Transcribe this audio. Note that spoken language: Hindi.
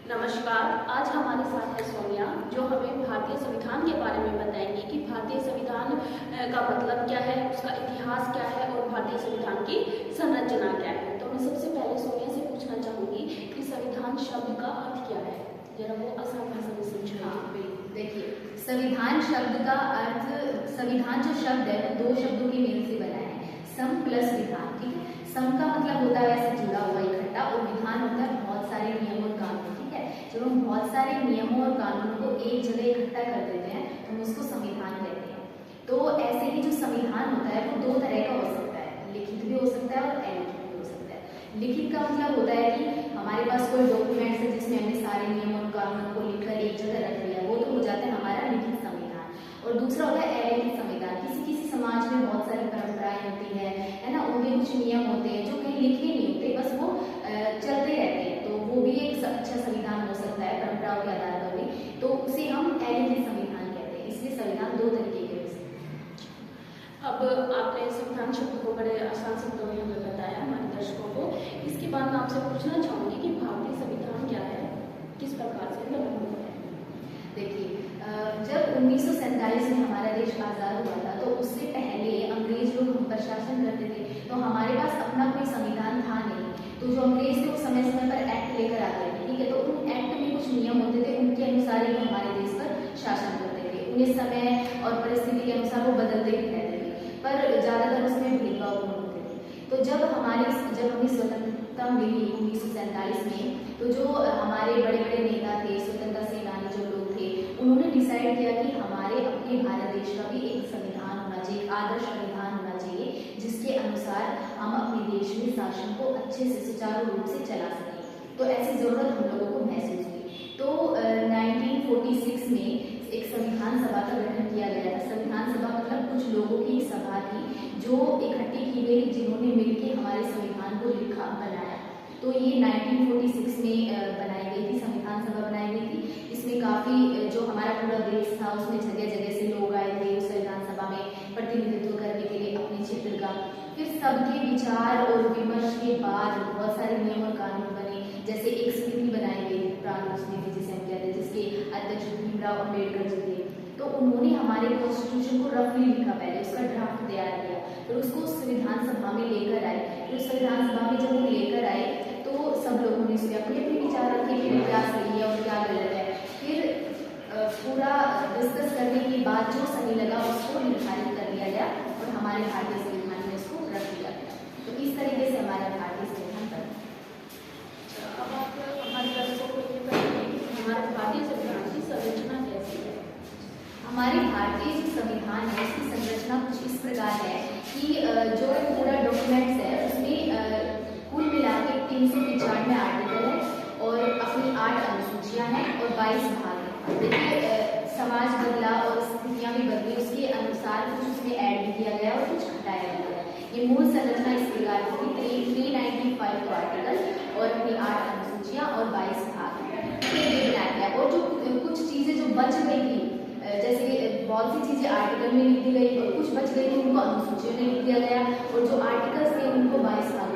नमस्कार। आज हमारे साथ है सोनिया, जो हमें भारतीय संविधान के बारे में बताएंगी कि भारतीय संविधान का मतलब क्या है, उसका इतिहास क्या है और भारतीय संविधान की संरचना क्या है। तो मैं सबसे पहले सोनिया से पूछना चाहूँगी कि संविधान शब्द का अर्थ क्या है, जरा वो आसान भाषा में समझाइए। देखिए, संविधान शब्द का अर्थ, संविधान जो शब्द है वो दो शब्दों के मेल से बना है, सम प्लस विधान। ठीक है, सम का मतलब होता है ऐसे जुड़ा हुआ इकट्ठा, और विधान होता है बहुत सारे नियम और कानून। ठीक है, जब हम बहुत सारे नियमों और कानूनों को एक जगह इकट्ठा कर देते हैं तो हम उसको संविधान कहते हैं। तो ऐसे ही जो संविधान होता है वो दो तरह का हो सकता है, लिखित भी हो सकता है और अलिखित भी हो सकता है। लिखित का मतलब होता है कि हमारे पास कोई डॉक्यूमेंट्स है जिसमें हमने सारे नियम और कानूनों को लिखकर एक जगह रख लिया, वो तो हो जाता है हमारा लिखित संविधान। और दूसरा होता है अलिखित संविधान। किसी किसी समाज में बहुत सारी परंपराएं होती है ना, उनके कुछ नियम होते हैं जो कहीं लिखे नहीं होते, बस वो चलते रहते हैं, तो वो भी एक अच्छा संविधान हो सकता है परंपराओं के आधार पर भी, तो उसे हम अलिखित संविधान कहते हैं। इसलिए संविधान दो तरीके के हो सकते हैं। अब आपने संविधान शब्द को बड़े आसान शब्दों में हमें बताया हमारे दर्शकों को। इसके बाद मैं आपसे पूछना चाहूँगी कि भारतीय संविधान क्या है, किस प्रकार से बना हुआ है। देखिए, जब 1947 में हमारा देश आज़ाद हुआ था तो उससे पहले अंग्रेज लोग हम पर शासन करते थे, तो हमारे पास अपना कोई संविधान था नहीं। तो जो अंग्रेज थे वो समय समय पर एक्ट लेकर आते थे। ठीक है, तो उन एक्ट में कुछ नियम होते थे, उनके अनुसार ही हमारे देश पर शासन करते थे। उन्हें समय और परिस्थिति के अनुसार वो बदलते भी रहते थे, पर ज़्यादातर उसमें भेदभावपूर्ण होते थे। तो जब हमें स्वतंत्रता मिली 1947 में, तो जो हमारे बड़े बड़े नेता थे, स्वतंत्रता सेनानी जो लोग थे, उन्होंने डिसाइड किया कि हमारे अपने भारत देश का भी एक संविधान होना चाहिए, एक आदर्श संविधान होना चाहिए, जिसके अनुसार हम अपने देश में शासन को अच्छे से सुचारू रूप से चला सकें। तो ऐसी जरूरत हम लोगों को महसूस हुई। तो 1946 में एक संविधान सभा का गठन किया गया था। संविधान सभा मतलब कुछ लोगों की एक सभा थी जो इकट्ठी की गई, जिन्होंने मिलकर हमारे संविधान को लिखा बनाया। तो ये 1946 में बनाई गई थी, संविधान सभा बनाई गई थी। इसमें काफ़ी जो हमारा पूरा देश था उसमें जगह जगह से लोग आए थे उस संविधान सभा में प्रतिनिधित्व करने के लिए अपने क्षेत्र का। फिर सबके विचार और विमर्श के बाद बहुत सारे नियम और कानून बने। जैसे एक समिति बनाई गई, प्रारूप समिति जिसे हम कहते हैं, जिसके अध्यक्ष भीमराव अम्बेडकर जी थे। तो उन्होंने हमारे कॉन्स्टिट्यूशन को रफली लिखा, पहले उसका ड्राफ्ट तैयार किया, फिर उसको संविधान सभा में लेकर आए। फिर संविधान सभा में जब वो लेकर आए तो सब लोगों ने उसके अपने अपने विचार रखे कि क्या सही है और क्या गलत है। फिर पूरा डिस्कस करने के बाद जो सही लगा उसको निर्धारित कर लिया गया और हमारे भारतीय संविधान में उसको रख दिया गया। तो इस तरीके से हमारा भारतीय संविधान बना। अब आप हमारे दर्शकों को ये बताइए कि हमारे भारतीय संविधान की संरचना कैसी है। हमारे भारतीय जो संविधान है उसकी संरचना कुछ इस प्रकार है कि जो पूरा डॉक्यूमेंट्स है उसमें कुल मिला के 395 आर्टिकल है और अपनी 8 अनुसूचियां हैं और 22 भाग हैं। देखिए, समाज बदला और स्थितियां भी बदली, उसके अनुसार कुछ उसमें ऐड भी किया गया और कुछ घटाया गया। ये मूल संरचना इस प्रकार की 395 आर्टिकल और अपनी 8 अनुसूचियां और 22 भाग ये बनाया गया। और जो कुछ चीजें जो बच गई थी, जैसे बहुत सी चीजें आर्टिकल में लिख दी गई और कुछ बच गई थी, उनको अनुसूचियों में लिख दिया गया, और जो आर्टिकल्स थे उनको 22 भाग